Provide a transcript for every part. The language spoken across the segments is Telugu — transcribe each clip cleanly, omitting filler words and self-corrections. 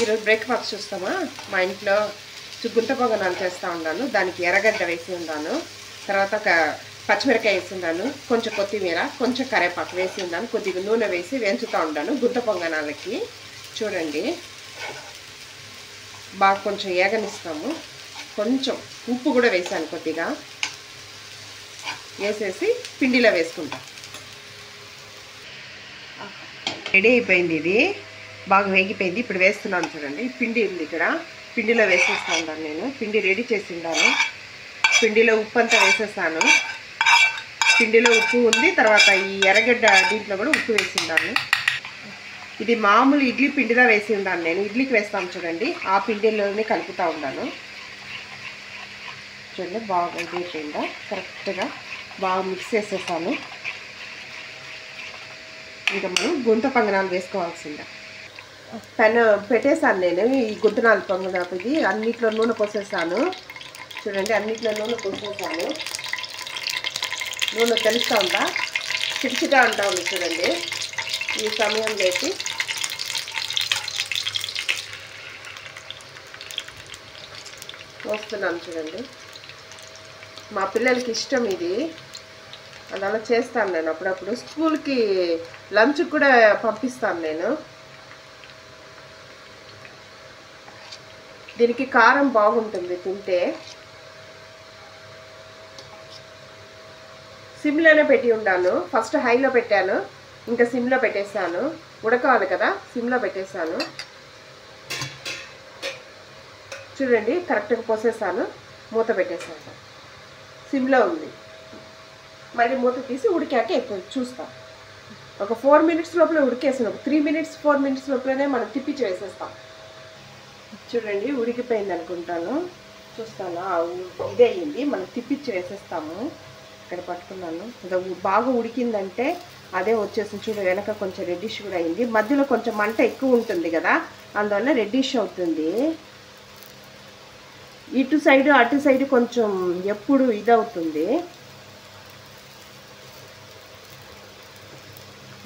ఈరోజు బ్రేక్ఫాస్ట్ చూస్తామా, మా ఇంట్లో గుంత పొంగనాలు చేస్తూ ఉన్నాను. దానికి ఎర్రగడ్డ వేసి ఉన్నాను, తర్వాత ఒక పచ్చిమిరకాయ వేసి ఉన్నాను, కొంచెం కొత్తిమీర, కొంచెం కరివేపాకు వేసి ఉన్నాను, కొద్దిగా నూనె వేసి వేయించుతూ ఉన్నాను గుంత పొంగనాలకి. చూడండి, బాగా కొంచెం ఏగనిస్తాము. కొంచెం ఉప్పు కూడా వేసాను, కొద్దిగా వేసేసి పిండిలో వేసుకుంటాం. రెడీ అయిపోయింది, ఇది బాగా వేగిపోయింది. ఇప్పుడు వేస్తున్నాను చూడండి. పిండి ఉంది ఇక్కడ, పిండిలో వేసేస్తా ఉన్నాను. నేను పిండి రెడీ చేసి ఉన్నాను. పిండిలో ఉప్పు అంతా వేసేస్తాను. పిండిలో ఉప్పు ఉంది, తర్వాత ఈ ఎర్రగడ్డ దీంట్లో కూడా ఉప్పు వేసి ఉన్నాను. ఇది మామూలు ఇడ్లీ పిండిలో వేసి ఉన్నాను నేను. ఇడ్లీకి వేస్తాను చూడండి, ఆ పిండిలోనే కలుపుతూ ఉన్నాను. చూడండి, బాగా ఇది అయిపోయిందా, కరెక్ట్గా బాగా మిక్స్ చేసేసాను. ఇంకా మనం గుంత పొంగనాలు వేసుకోవాల్సిందే. పెను పెట్టేసాను నేను. ఈ గుంతనాలు పొంగనాలు ఇది అన్నిట్లో నూనె పోసేసాను చూడండి. అన్నిట్లో నూనె పోసేసాను. నూనె తెలుస్తూ ఉందా, చిటిచిగా అంటా ఉంది చూడండి. ఈ సమయం వేసి పోస్తున్నాను చూడండి. మా పిల్లలకి ఇష్టం ఇది, అలా చేస్తాను నేను. అప్పుడప్పుడు స్కూల్కి లంచ్ కూడా పంపిస్తాను నేను. దీనికి కారం బాగుంటుంది తింటే. సిమ్లోనే పెట్టి ఉండాను. ఫస్ట్ హైలో పెట్టాను, ఇంకా సిమ్లో పెట్టేశాను. ఉడకాలి కదా, సిమ్లో పెట్టేశాను. చూడండి, కరెక్ట్గా పోసేసాను. మూత పెట్టేసాను. సిమ్లో ఉంది. మళ్ళీ మూత తీసి ఉడికాక ఎక్కువ చూస్తాం. ఒక 4 minutes లోపల ఉడికేసాను. 3 minutes 4 minutes లోపలనే మనం తిప్పించి వేసేస్తాం. చూడండి, ఉడికిపోయింది అనుకుంటాను. చూస్తాను, ఇదే అయ్యింది. మనం తిప్పించి వేసేస్తాము. ఇక్కడ పట్టుకున్నాను. బాగా ఉడికిందంటే అదే వచ్చేసింది. చూడ, వెనక కొంచెం రెడ్డిష్ కూడా అయింది. మధ్యలో కొంచెం మంట ఎక్కువ ఉంటుంది కదా, అందువల్ల రెడ్డిష్ అవుతుంది. ఇటు సైడు అటు సైడు కొంచెం ఎప్పుడు ఇదవుతుంది.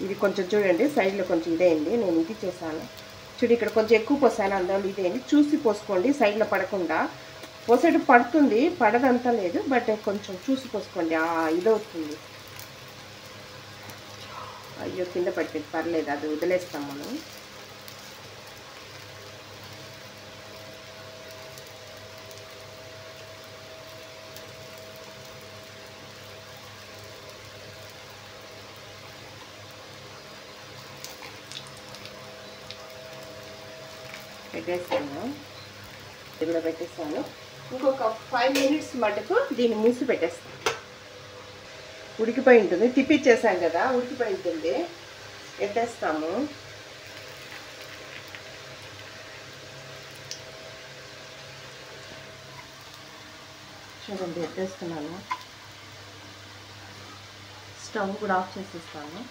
ఇది కొంచెం చూడండి, సైడ్లో కొంచెం ఇదేంది. నేను ఇది చేశాను చూడు, ఇక్కడ కొంచెం ఎక్కువ పోసాను, అందువల్ల ఇదేంది. చూసి పోసుకోండి, సైడ్లో పడకుండా. పోసేటు పడుతుంది, పడదంతా లేదు, బట్ కొంచెం చూసి పోసుకోండి. ఇదవుతుంది. అయ్యో, కింద పడిపోయింది, పర్లేదు, అది వదిలేస్తాం మనం. పెట్టేస్తాను, ఇది కూడా పెట్టేస్తాను. ఇంకొక 5 minutes మటుకు దీన్ని మూసి పెట్టేస్తాను. ఉడికిపోయి ఉంటుంది, తిప్పిచ్చేసాం కదా, ఉడికిపోయి ఉంటుంది. ఎత్తేస్తాము. చూడండి, ఎత్తేస్తున్నాను. స్టవ్ కూడా ఆఫ్ చేసేస్తాను.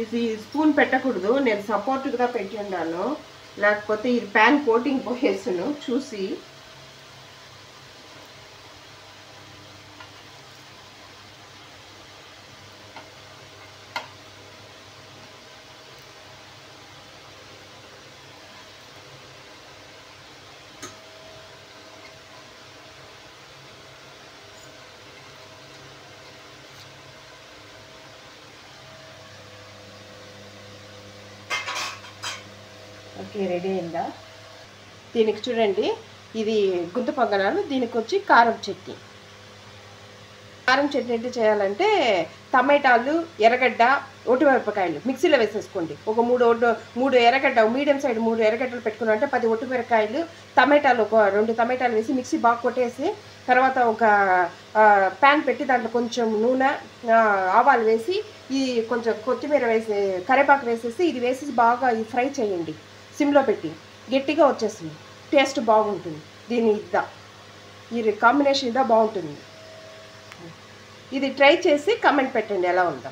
ఇది స్పూన్ పెట్టకూడదు, నేను సపోర్ట్గా పెట్టి ఉన్నాను, లేకపోతే ఇది ప్యాన్ కోటింగ్ పోయేసాను చూసి. ఓకే, రెడీ అయిందా? దీనికి చూడండి, ఇది గుంత పొంగనాలు. దీనికి వచ్చి కారం చట్నీ. కారం చట్నీ ఏంటి చేయాలంటే, టమాటాలు, ఎర్రగడ్డ, ఒట్టిమిరపకాయలు మిక్సీలో వేసేసుకోండి. ఒక 3 ఎర్రగడ్డ, మీడియం సైడ్ 3 ఎర్రగడ్డలు పెట్టుకున్నారంటే 10 ఒట్టిమిరపకాయలు, టమాటాలు ఒక 2 టమాటాలు వేసి మిక్సీ బాగా కొట్టేసి, తర్వాత ఒక ప్యాన్ పెట్టి దాంట్లో కొంచెం నూనె, ఆవాలు వేసి, ఈ కొంచెం కొత్తిమీర వేసి, కరివేపాకు వేసేసి, ఇది వేసేసి బాగా ఫ్రై చేయండి సిమ్లో పెట్టి. గట్టిగా వచ్చేసింది, టేస్ట్ బాగుంటుంది. దీని ఈ కాంబినేషన్ బాగుంటుంది. ఇది ట్రై చేసి కమెంట్ పెట్టండి ఎలా ఉందో.